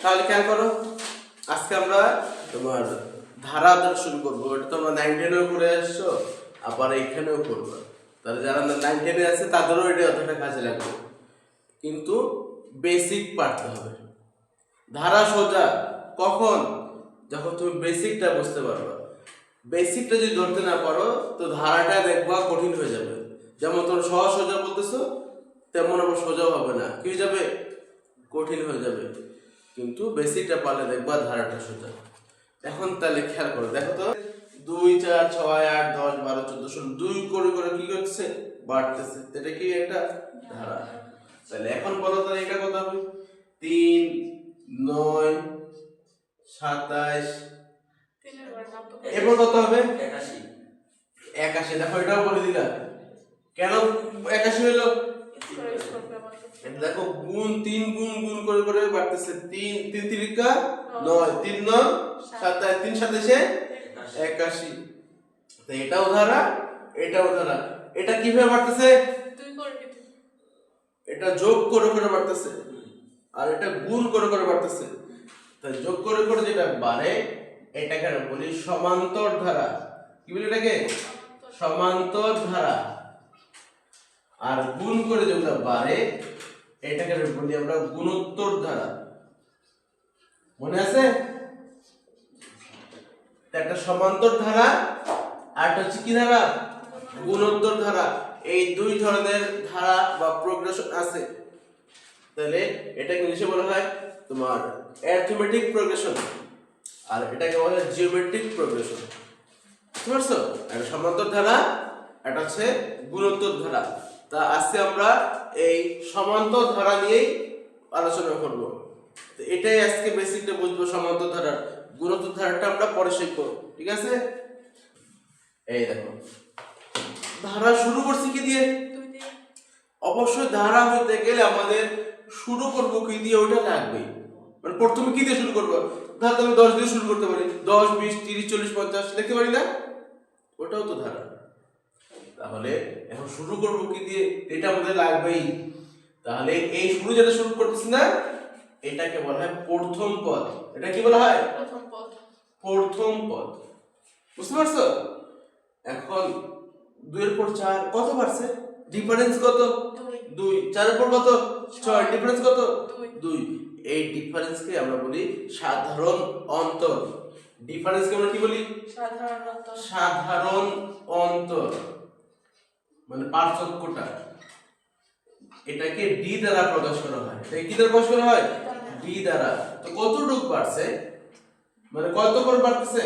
তাহলে খেয়াল করো, আজকে আমরা তোমার ধারা ধরে শুরু করবো। এটা তোমরা 9-10 করে আসছো, আবার এখানেও করবো। তাহলে যারা 9-10 আছে তাদেরও এটা অতটা কাজে লাগবে, কিন্তু বেসিক পারতে হবে। ধারা সোজা কখন? যখন তুমি বেসিকটা বুঝতে পারবে। বেসিকটা যদি ধরতে না পারো তো ধারাটা দেখবা কঠিন হয়ে যাবে। যেমন তোমরা সহজ সোজা বলতেছো, তেমন আবার সোজাও হবে না, কি হয়ে যাবে? কঠিন হয়ে যাবে। কিন্তু বেসিকটা পারলে দেখবা ধারাটা সোজা। এখন তাহলে খেয়াল করো, দেখো তো 2, 4, 6, 8, 10, 12, 14, 16 2 করে করে কি করছে? বাড়তেছে। এটা কি একটা ধারা? তাহলে এখন বলো তো এটা কত হবে? 3, 9, 27, এরপর কত হবে? 81। দেখো এটাও বলে দিলা, কেন 81 হলো? দেখো গুণ 3 গুণ গুণ করে করে বাড়তেছে। 3 3 3 9, 3 9 27, 3 27 81। তো এটাও ধারা, এটাও ধারা। এটা কিভাবে বাড়তেছে? এটা যোগ করে করে বাড়তেছে, আর এটা গুণ করে করে বাড়তেছে। তাই যোগ করে করে যেটা বাড়ে এটাকে বলি সমান্তর ধারা। কি বলি এটাকে? সমান্তর ধারা। আর গুণ করে যেটা বাড়ে এটাকে বলি আমরা গুণোত্তর ধারা। মনে আছে? একটা সমান্তর ধারা আর একটা হচ্ছে কি ধারা? গুণোত্তর ধারা। এই দুই ধরনের ধারা বা প্রোগ্রেশন আছে। তাহলে এটাকে ইংলিশে বলা হয় তোমার অ্যারিথমেটিক প্রোগ্রেশন, আর এটাকে বলা হয় জিওমেট্রিক প্রোগ্রেশন। বুঝতে পারছো? একটা সমান্তর ধারা, এটা হচ্ছে গুণোত্তর ধারা। তা আজকে আমরা এই সমান্তর ধারা নিয়েই আলোচনা করব। তো এটাই আজকে বেসিকটা বুঝবো, সমান্তর ধারা। গুণোত্তর ধারাটা আমরা পরে শিখবো, ঠিক আছে? এই দেখো, ধারা শুরু করছি কি দিয়ে? অবশ্যই ধারা হইতে গেলে আমাদের শুরু করব কি দিয়ে? ওটা লাগবেই। মানে প্রথমে কি দিয়ে শুরু করবো? ধর তুমি 10 দিয়ে শুরু করতে পারি, 10, 20, 30, 40, 50 লিখতে পারি না? ওটাও তো ধারা। তাহলে এখন শুরু করব কি দিয়ে? এটা আমাদের লাগবেই। তাহলে এই শুরু যেটা শুরু করতেছি না, এটাকে বলা হয় প্রথম পদ। এটা কি বলা হয়? প্রথম পদ। প্রথম পদ। বুঝতে পারছো? এখন 2 এর পর 4 কত বাড়ছে? ডিফারেন্স কত? 2। 4 এর পর কত? 6। ডিফারেন্স কত? 2। এই ডিফারেন্সকে আমরা বলি সাধারণ অন্তর। ডিফারেন্সকে আমরা কি বলি? সাধারণ অন্তর। সাধারণ অন্তর মানে পার্থক্যটা। এটাকে ডি দ্বারা প্রকাশ করা হয়। এটা কি দ্বারা প্রকাশ করা হয়? ডি দ্বারা। তো কতটুকু বাড়ছে? মানে কত করে বাড়তেছে?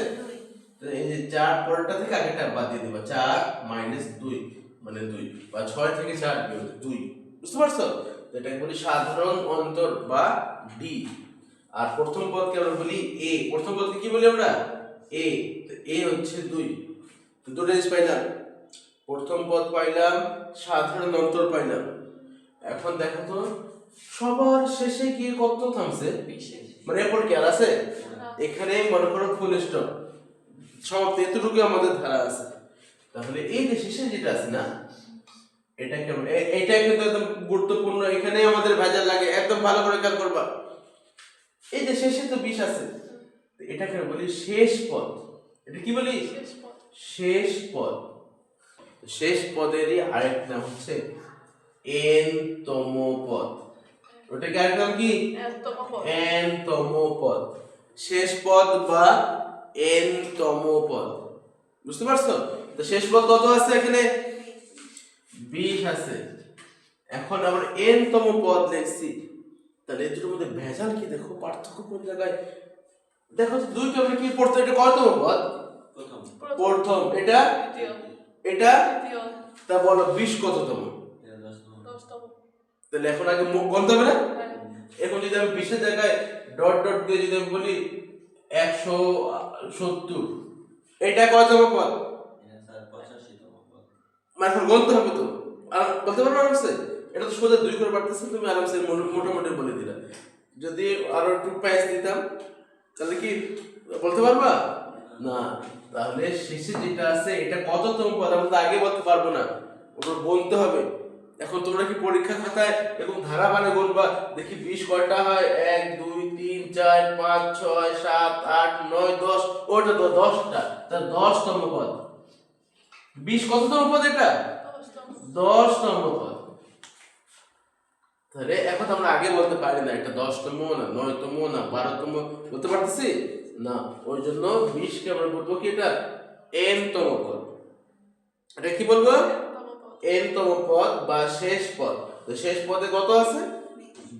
তো এই যে 4 পরেরটা থেকে আগেরটা বাদ দিয়ে দিবা। 4 - 2 মানে 2, বা 6 থেকে 4 বিয়োগ 2। বুঝতে পারছো? তো এটাকে বলি সাধারণ অন্তর বা ডি। আর প্রথম পদকে আমরা বলি এ। প্রথম পদকে কি বলি আমরা? এ। তো এ হচ্ছে 2। তো দুটো জিনিস পাইলাম, প্রথম পদ পাইলাম, সাধারণ অন্তর পাইলাম। এখন দেখো তো সবার শেষে গিয়ে কত থামছে? মানে এরপর কি আর আছে? এখানে মনে করো ফুল স্টপ, সব এতটুকু আমাদের ধারা আছে। তাহলে এই যে শেষে যেটা আছে না, এটাকে এটা কিন্তু একদম গুরুত্বপূর্ণ। এখানে আমাদের ভেজাল লাগে, একদম ভালো করে খেয়াল করবা। এই যে শেষে তো 20 আছে, এটাকে বলি শেষ পদ। এটা কি বলি? শেষ পদ। শেষ পদেরই আরেক নাম হচ্ছে n তম পদ। ওটা কি আরেক নাম কি? n তম পদ। শেষ পদ বা n তম পদ। বুঝতে পারছো? তো শেষ পদ কত আছে এখানে? 20 আছে। এখন আমরা n তম পদ লিখছি, তাহলে এর দুটোর মধ্যে ভেজাল কি? দেখো পার্থক্য কোন জায়গায়। দেখো তো দুইটা আমরা কি পড়তে, এটা কততম পদ? প্রথম। এটা এটা তা বলো 20 কততম? 10তম। তাহলে এখন আগে গণতে হবে না? এখন যদি আমি 20 এর জায়গায় ডট ডট দিয়ে যদি আমি বলি 170, এটা কততম পদ? এটা স্যার 85তম পদ। মানে এখন গণতে হবে তো, আর বলতে পারবে আরামসে? এটা তো সোজা 2 করে বাড়তেছে, তুমি আরামসে মোটামুটি বলে দিলা। যদি আরো একটু প্যাচ দিতাম তাহলে কি বলতে পারবা? না। তাহলে শেষে যেটা আছে এটা কততম পদ আমরা তো আগে বলতে পারবো না, ওটা বলতে হবে। এখন তোমরা কি পরীক্ষা খাতায় এরকম ধারা মানে বলবা দেখি 20 কয়টা হয় 1 2 3 4 5 6 7 8 9 10 ওটা তো 10টা তা 10তম পদ 20 কততম পদ এটা 10তম পদ তাহলে এখন আমরা আগে বলতে পারি না এটা 10তম না 9তম না 12তম বলতে পারতেছি না ওই জন্য 20 কে আমরা বলবো কি এটা nতম পদ এটা কি বলবো nতম পদ বা শেষ পদ তো শেষ পদে কত আছে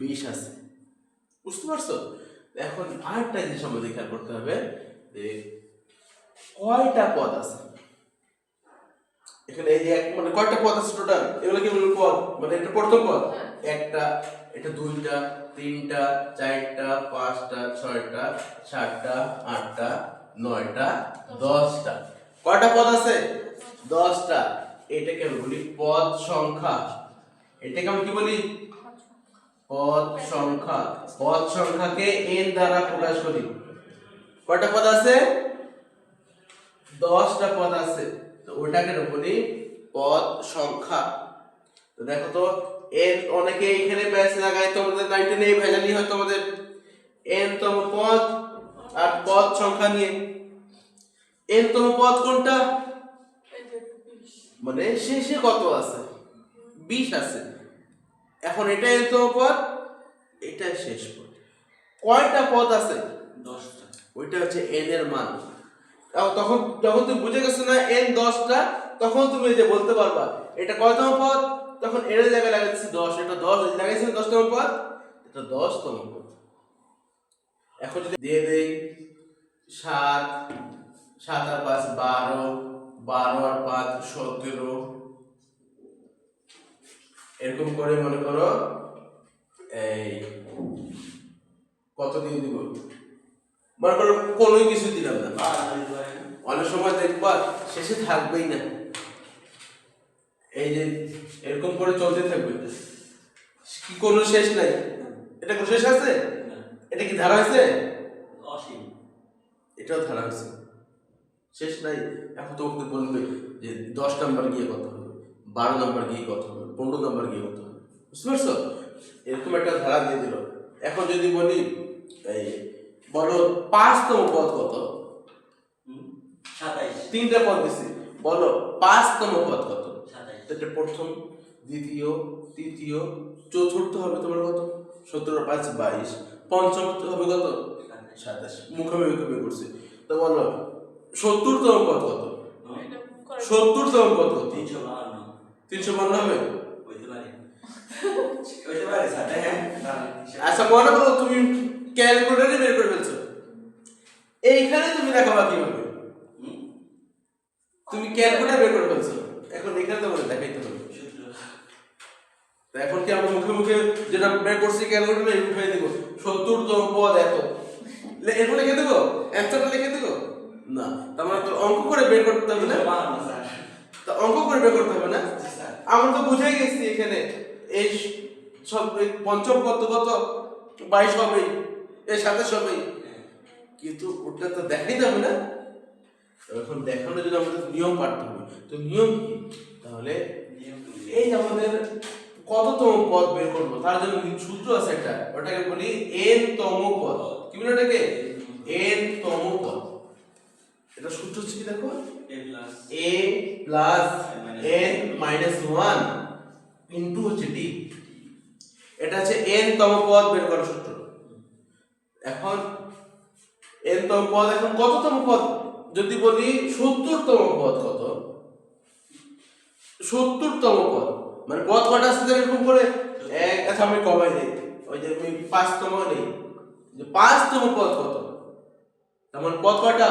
20 আছে বুঝতে পারছো এখন আরেকটা জিনিস আমাদের খেয়াল করতে হবে যে কয়টা পদ আছে এখানে এই যে মানে কয়টা পদ আছে টোটাল এগুলো কি বলবো পদ মানে এটা প্রথম পদ একটা এটা দুইটা তিনটা চারটা পাঁচটা ছয়টা সাতটা আটটা নয়টা 10টা কয়টা পদ আছে 10টা এটাকে আমরা বলি পদ সংখ্যা এটাকে আমরা কি বলি পদ সংখ্যাকে n দ্বারা প্রকাশ করি কয়টা পদ আছে 10টা পদ আছে তো ওটাকে আমরা বলি পদ সংখ্যা তো দেখো তো n অনেকে এখানে ব্যাস লাগায় তোমাদের 19 এই ভ্যালু হয় তোমাদের n তম পদ আর পদ সংখ্যা নিয়ে n তম পদ কোনটা মানে শেষে কত আছে 20 আছে এখন এটা n তম পদ এটা শেষ পদ কয়টা পদ আছে 10টা ওইটা হচ্ছে n এর মান তখন যখন তুমি বুঝে গেছো না n 10টা তখন তুমি এই যে বলতে পারবা এটা কয়তম পদ তখন n এর জায়গায় লাগাইছি 10 এটা 10 লাগাইছি 10তম পদ এটা 10তম পদ এখন যদি দিয়ে দেই 7 7 আর 5 12 12 আর 5 17 এরকম করে মনে করো এই কত দিয়ে দিব মনে করো কোনো কিছু দিলাম না অনেক সময় দেখবা শেষে থাকবেই না এই যে এরকম করে চলতে থাকবে কি কোনো শেষ নাই এটা কোনো শেষ আছে এটা কি ধারা আছে অসীম এটাও ধারা আছে শেষ নাই এখন তোমাকে বলবে যে 10 নাম্বার গিয়ে কত হবে 12 নাম্বার গিয়ে কত হবে 15 নাম্বার গিয়ে কত হবে বুঝতে পারছো এরকম একটা ধারা দিয়ে দিল এখন যদি বলি এই বলো 5তম পদ কত 27 তিনটা পদ দিছি বলো 5তম পদ কত 27 এটা প্রথম দ্বিতীয় তৃতীয় চতুর্থ হবে তোমার কত 17 আর 5 22 পঞ্চম হবে কত 27 মুখোমুখি বের করছি তো বলো 70তম পদ কত 70তম পদ কত 352 হবে হইতে পারে সাথে হ্যাঁ আচ্ছা মনে করো তুমি ক্যালকুলেটরে বের করে ফেলছো এইখানে তুমি দেখাবা কিভাবে তুমি ক্যালকুলেটর বের করে ফেলছো এখন এখানে তো বলে দেখাইতে হবে তো এখন কি আমরা মুখে মুখে যেটা বের করছি ক্যালকুলেটরে উঠাই দেব 70তম পদ এত এরপর লিখে দেব অ্যানসারটা লিখে দেব না তার মানে তো অঙ্ক করে বের করতে হবে না তো অঙ্ক করে বের করতে হবে না আমরা তো বুঝাই গেছি এখানে এই সব পঞ্চম কত কত 22 হবে এর সাথে সবই কিন্তু ওটা তো দেখাইতে হবে না এখন দেখানোর জন্য আমাদের নিয়ম পাঠতে হবে তো নিয়ম কি তাহলে এই যে আমাদের কততম পদ বের করবো তার জন্য সূত্র আছে একটা ওটাকে বলি n তম পদ কি বলে এটাকে n তম পদ এটা সূত্র হচ্ছে কি দেখো a plus n minus 1 into হচ্ছে d এটা হচ্ছে n তম পদ বের করার সূত্র এখন n তম পদ এখন কততম পদ যদি বলি 70তম পদ কত 70তম পদ মানে পদ কয়টা আছে এরকম করে এক আচ্ছা আমি কমাই দেই ওই যে আমি 5তম নেই যে 5তম পদ কত তার পদ কয়টা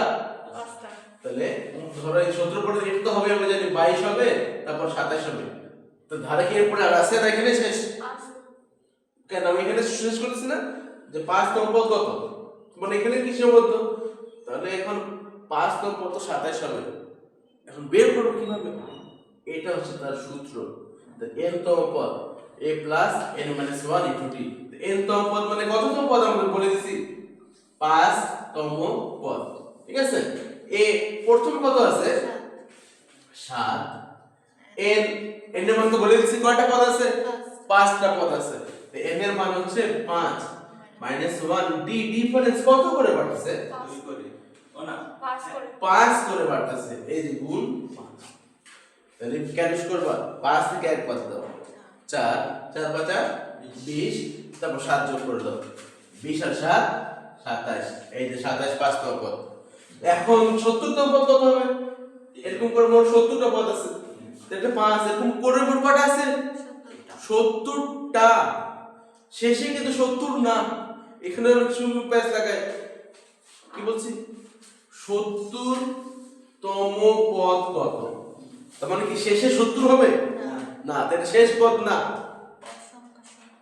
5টা তাহলে ধরো এই 17 পরে এটা তো হবে আমরা জানি 22 হবে তারপর 27 হবে তো ধারে কি এরপরে আর আছে না এখানে শেষ কেন আমি এখানে শেষ করতেছি না যে 5তম পদ কত মানে এখানে কি সীমাবদ্ধ তাহলে এখন 5তম পদ তো 27 হবে এখন বের করব কিভাবে এটা হচ্ছে তার সূত্র তো n তম পদ a plus n minus 1 into d n তম পদ মানে কততম পদ আমরা বলে দিছি 5তম পদ ঠিক আছে এ প্রথম কত আছে 7 n n এর মান তো বলে দিচ্ছি কয়টা পদ আছে, 5টা পদ আছে। তো n এর মান হচ্ছে 5 মাইনাস 1 ডি ডিফারেন্স কত করে বাড়তেছে, 2 করে ও না 5 করে বাড়তেছে, এই যে গুণ 5। তাহলে ক্যালকুলেট করবা 5 থেকে 1 বাদ দাও 4 4 5 20, তারপর 7 যোগ করে দাও 20 আর 7 27, এই যে 27 5তম পদ। এখন 70তম পদ কত হবে, এরকম করে মোট 70টা পদ আছে, তাহলে 5 এরকম করে মোট কয়টা আছে, 70টা। শেষে কিন্তু 70 না, এখানে কিছু প্যাচ লাগায়, কি বলছি 70তম পদ কত, তার মানে কি শেষে 70 হবে না, তাহলে শেষ পদ না,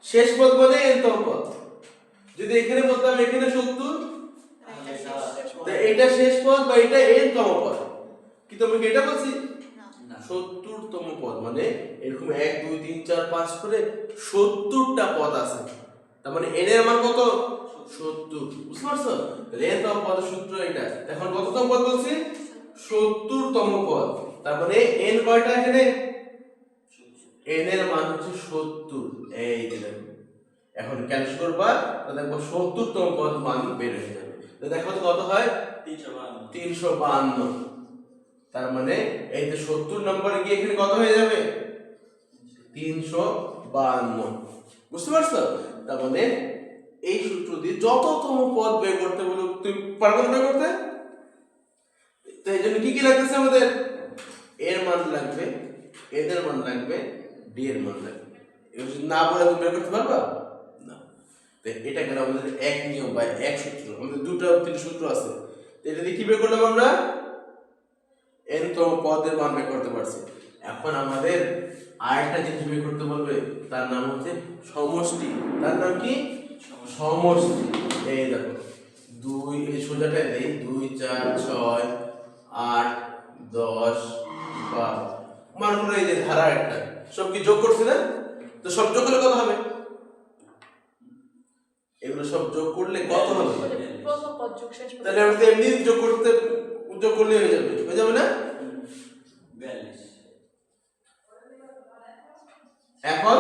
শেষ পদ মানে n তম পদ। যদি এখানে বলতাম এখানে 70, তো এটা শেষ পদ বা এটা n তম পদ, কি তুমি কি এটা বলছি না 70তম পদ মানে এরকম 1 2 3 4 5 করে 70টা পদ আছে, তার মানে n এর মান কত 70, বুঝতে পারছো, তাহলে n তম পদের সূত্র এটা। এখন কততম পদ বলছি 70তম পদ, তার মানে n কয়টা এখানে, n এর মান হচ্ছে 70, এই যে দেখো এখন ক্যালকুলেট করবা, তো দেখো 70তম পদ মান বের হয়ে যাবে। তো দেখো তো কত হয় 352, তার মানে এই যে 70 নম্বরে গিয়ে এখানে কত হয়ে যাবে 352, বুঝতে পারছো। তার মানে এই সূত্র দিয়ে যততম পদ বের করতে বলো তুমি পারবে না করতে, তো এই জন্য কি কি লাগতেছে আমাদের, এর মান লাগবে, n এর মান লাগবে, d এর মান লাগবে, এগুলো যদি না বলে তুমি বের করতে পারবা না। তো এটা গেল আমাদের এক নিয়ম বা এক সূত্র, আমাদের দুটো তিন সূত্র আছে, তো এটা দিয়ে কি বের করলাম আমরা n তম পদের মান বের করতে পারছি। এখন আমাদের আরেকটা জিনিস বের করতে বলবে, তার নাম হচ্ছে সমষ্টি, তার নাম কি সমষ্টি। এই দেখো 2 এই সোজাটা দেই 2 4 6 8 10 12, মান হলো এই যে ধারা একটা, সব কি যোগ করছি না, তো সব যোগ করলে কত হবে, এগুলো সব যোগ করলে কত হবে, প্রথম পদ যোগ শেষ পদ, তাহলে আমরা এমনি যোগ করলে হয়ে যাবে না। 42 এখন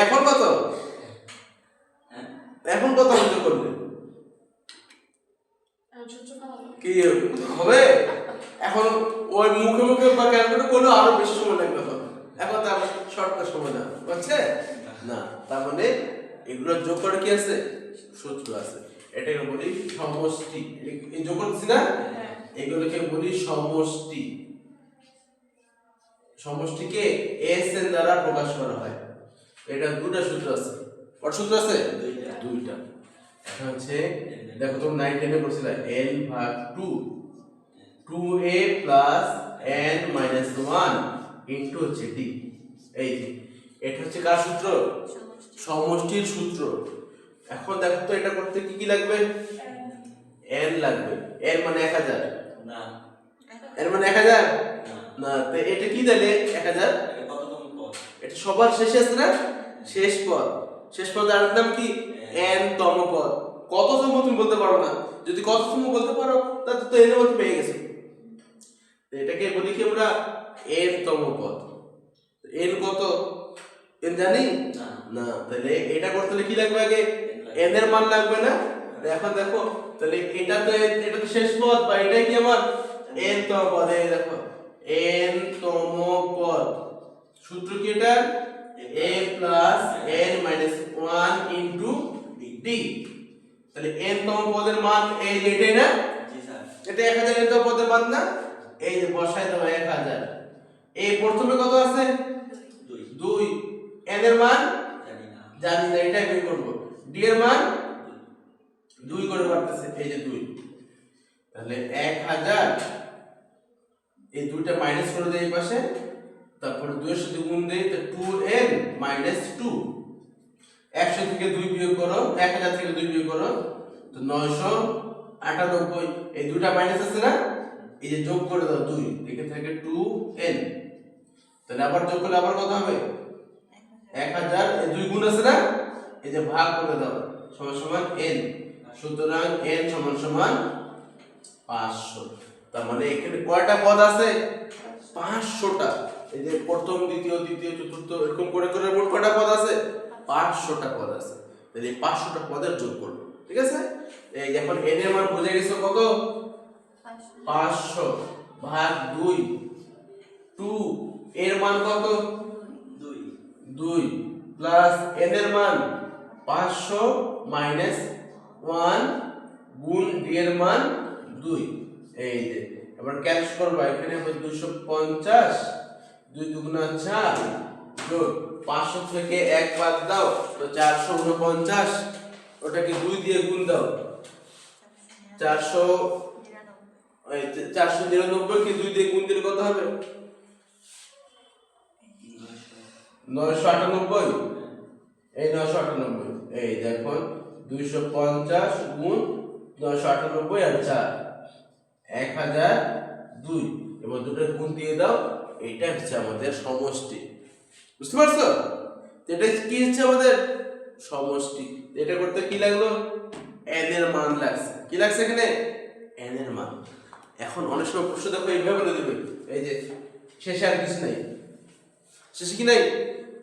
এখন কত, এখন কত যোগ করলে সূত্র বানাবো। কি হবে, এখন ওই মুখে মুখে বা ক্যালকুলেট করলে আরো বেশি সময় লাগবে, এখন তার শর্টকাট সময় না বুঝছে না, তার মানে এগুলো যোগ করে কি আছে সূত্র আছে, এটাকে বলি সমষ্টি, এই যোগ করছি না, এগুলোকে বলি সমষ্টি। সমষ্টিকে s n দ্বারা প্রকাশ করা হয়, এটা দুটো সূত্র আছে, কত সূত্র আছে দুইটা। এটা হচ্ছে দেখো তুমি 9 10 এ পড়ছিলা n ভাগ 2 2a plus n minus 1 into হচ্ছে d, এই যে এটা হচ্ছে কার সূত্র, সমষ্টির সূত্র। এখন দেখো তো এটা করতে কি কি লাগবে, n লাগবে, n মানে 1000 না n মানে 1000 না, তো এটা কি তাহলে 1000, এটা কততম পদ, এটা সবার শেষে আছে না, শেষ পদ, শেষ পদ আর নাম কি n তম পদ, কততম তুমি বলতে পারো না, যদি কততম বলতে পারো তাহলে তো n এর মধ্যে পেয়ে গেছো, তো এটাকে বলি কি আমরা n তম পদ। n কত n জানি না, তাহলে এটা করতে হলে কি লাগবে আগে n এর মান লাগবে না, এখন দেখো তাহলে এটা তো শেষ পদ বা এটাই কি আমার n তম পদ, এই দেখো n তম পদ, সূত্র কি এটা a plus n minus 1 into d, তাহলে n তম পদের মান এই যে এটাই না, জি স্যার এটা 1000 n তম পদের মান না, এই যে বসাই দাও 1000, এই প্রথমে কত আছে 2, n এর মান জানি না, এটাই বের করব, d এর মান 2 করে বাড়তেছে, এই যে 2, তাহলে 1000, এই দুইটা মাইনাস করে দেই এই পাশে, তারপরে 2 এর সাথে গুণ দেই, তো 2n মাইনাস 2, 100 থেকে 2 বিয়োগ করো, 1000 থেকে 2 বিয়োগ করো, তো 998, এই দুইটা মাইনাস আছে না, এই যে যোগ করে দাও 2, এখানে থাকে 2n, তাহলে আবার যোগ করলে আবার কত হবে 1000, এই 2 গুণ আছে না, এই যে ভাগ করে দাও সমান সমান n, সুতরাং n সমান সমান 500। তার মানে এখানে কয়টা পদ আছে? 500টা। এই যে প্রথম দ্বিতীয় তৃতীয় চতুর্থ এরকম করে করে মোট কয়টা পদ আছে? 500টা পদ আছে। তাহলে এই 500টা পদের যোগ করব, ঠিক আছে? এই এখন n এর মান বুঝে গেছো কত? 500 ভাগ 2 2 এর মান কত? 2 প্লাস n এর মান 500 মাইনাস 1 গুণ d এর মান 2। এই যে এবার ক্যালকুলেট করব, এখানে হবে 250 2 দুগুণা 4 যোগ 500 থেকে 1 বাদ দাও তো 449, ওটাকে 2 দিয়ে গুণ দাও 499 কে 2 দিয়ে গুণ দিলে কত হবে? 998। এই 998, এই দেখো 250 গুণ 998 আর 4 1002, এবার দুটো গুণ দিয়ে দাও। এটা হচ্ছে আমাদের সমষ্টি, বুঝতে পারছো? এটা কি হচ্ছে আমাদের সমষ্টি। এটা করতে কি লাগলো? n এর মান লাগছে। কি লাগছে এখানে? n এর মান। এখন অনেক সময় প্রশ্ন দেখো এইভাবে বলে দিবে, এই যে শেষে আর কিছু নাই, শেষে কি নাই?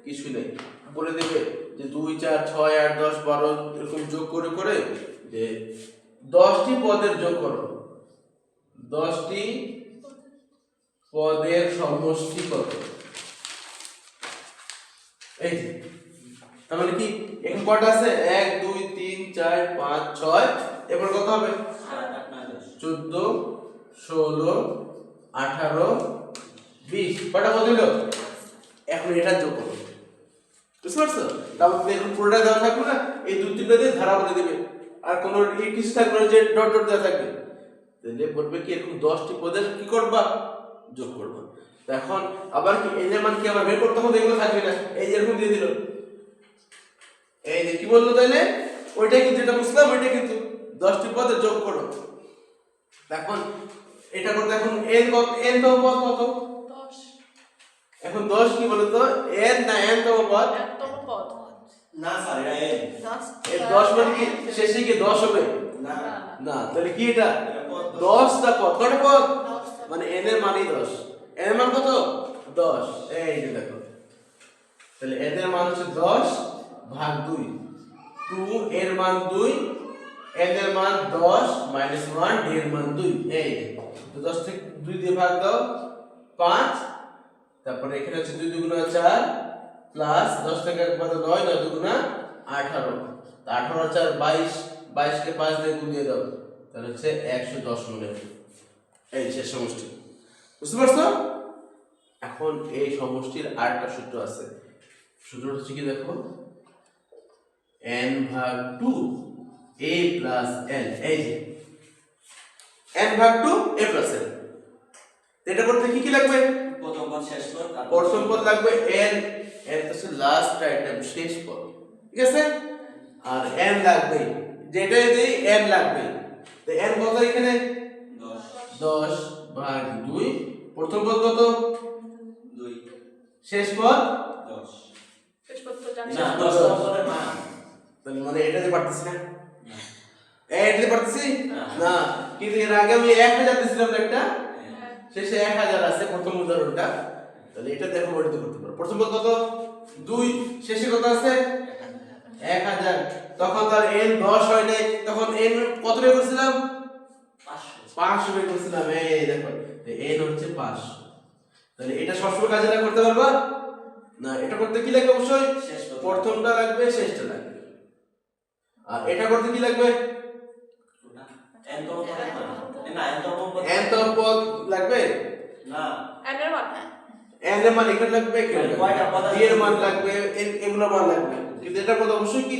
কিছু নাই, বলে দেবে যে 2 4 6 8 10 12 এরকম যোগ করে করে যে 10টি পদের যোগ করো, 10টি পদের সমষ্টি কত? এই যে তার মানে কি এখানে কয়টা আছে? 1 2 3 4 5 6, এবার কত হবে? 14 16 18 20, কয়টা পদ হলো? এখন এটা যোগ করো, বুঝতে পারছো? তারপর দেখুন পুরোটা দেওয়া থাকবে না, এই 2-3টা দিয়ে ধারা বলে দিবে, আর কোনো কিছু থাকবে না যে ডট ডট দেওয়া থাকবে। তাহলে বলবে কি এরকম 10টি পদের কি করবা? যোগ করবা। তো এখন আবার কি n এর মান কি আবার বের করতে হবে? এগুলো থাকবে না, এই যে এরকম দিয়ে দিল, এই যে কি বললো তাহলে ওইটাই কিন্তু যেটা বুঝলাম ওইটাই কিন্তু 10টি পদের যোগ করো। এখন এটা করতে এখন n কত? n তম পদ কত? 10 এখন 10 কি বলো তো? n না n তম পদ? একতম পদ। না স্যার এটা n। এই 10 মানে কি শেষে কি 10 হবে? না না, তাহলে কি এটা? এটা পদ 10টা পদ। কয়টা পদ? 10 মানে n এর মানই 10। n এর মান কত? 10। এই যে দেখো, তাহলে n এর মান হচ্ছে 10 ভাগ 2 2 এর মান 2, n এর মান 10 মাইনাস 1 d এর মান 2। এই তো 10 থেকে 2 দিয়ে ভাগ দাও 5, তারপরে এখানে হচ্ছে 2 দুগুণা 4 প্লাস 10 থেকে 1 বাদ 9 9 দুগুণা 18, তো 18 আর 4 22, 22 কে 5 দিয়ে গুণ দিয়ে দাও, তাহলে হচ্ছে 110 মনে। এই শেষ সমষ্টি, বুঝতে পারছো? এখন এই সমষ্টির আরেকটা সূত্র আছে, সূত্রটা হচ্ছে কি দেখো, n ভাগ 2 a প্লাস l। এই যে n ভাগ 2 a প্লাস l, এটা করতে কি কি লাগবে? প্রথম পদ শেষ পদ আর প্রথম পদ লাগবে n, n হচ্ছে লাস্ট আইটেম শেষ পদ, ঠিক আছে? আর n লাগবে, যেটাই দেই n লাগবে। তো n কত এখানে? 10 10 ভাগ 2, প্রথম পদ কত? 2 শেষ পদ 10। শেষ পদ তো জানি না না। 10 তম পদের মান তাহলে মানে এটাতে পারতেছি না, না। এটাতে পারতেছি না। না, কিন্তু এর আগে আমি 1000 দিছিলাম না একটা, হ্যাঁ। শেষে 1000 আছে প্রথম উদাহরণটা, তাহলে এটা দেখো ওটাতে করতে পারো। প্রথম পদ কত? 2, শেষে কত আছে? 1000। তখন তার n 10 হয় নাই, তখন n কত বের করছিলাম? 500 বের করছিলাম। এই দেখো n হচ্ছে 500। তাহলে এটা সবসময় কাজে না করতে পারবা না, এটা করতে কি লাগবে? অবশ্যই শেষ পদ। প্রথমটা লাগবে, শেষটা লাগবে। আর এটা করতে কি লাগবে? n তম পদের মান। না n তম পদ n তম পদ লাগবে না। n এর মান n এর মান এখানে লাগবে, এখানে লাগবে, কয়টা পদ আছে? d এর মান লাগবে, এগুলো মান লাগবে, কিন্তু এটার মধ্যে অবশ্যই কি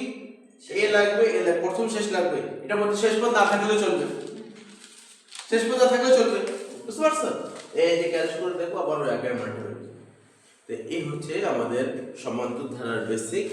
a লাগবে, a লাগবে, প্রথম শেষ লাগবে। এটার মধ্যে শেষ পদ না থাকলেও চলবে, শেষ পদ না থাকলেও চলবে, বুঝতে পারছো? এই যে ক্যালকুলেট করে দেখো আবার ওই আগের মানটা হবে। তো এই হচ্ছে আমাদের সমান্তর ধারার বেসিক।